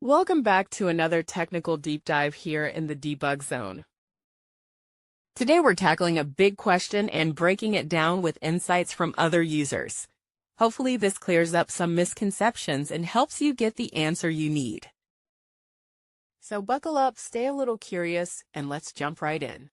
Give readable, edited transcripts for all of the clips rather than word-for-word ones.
Welcome back to another technical deep dive here in the debug zone. Today we're tackling a big question and breaking it down with insights from other users. Hopefully this clears up some misconceptions and helps you get the answer you need. So buckle up, stay a little curious, and let's jump right in.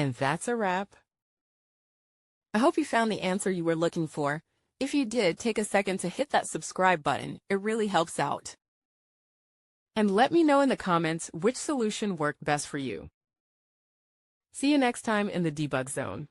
And that's a wrap. I hope you found the answer you were looking for. If you did, take a second to hit that subscribe button. It really helps out. And let me know in the comments which solution worked best for you. See you next time in the debug zone.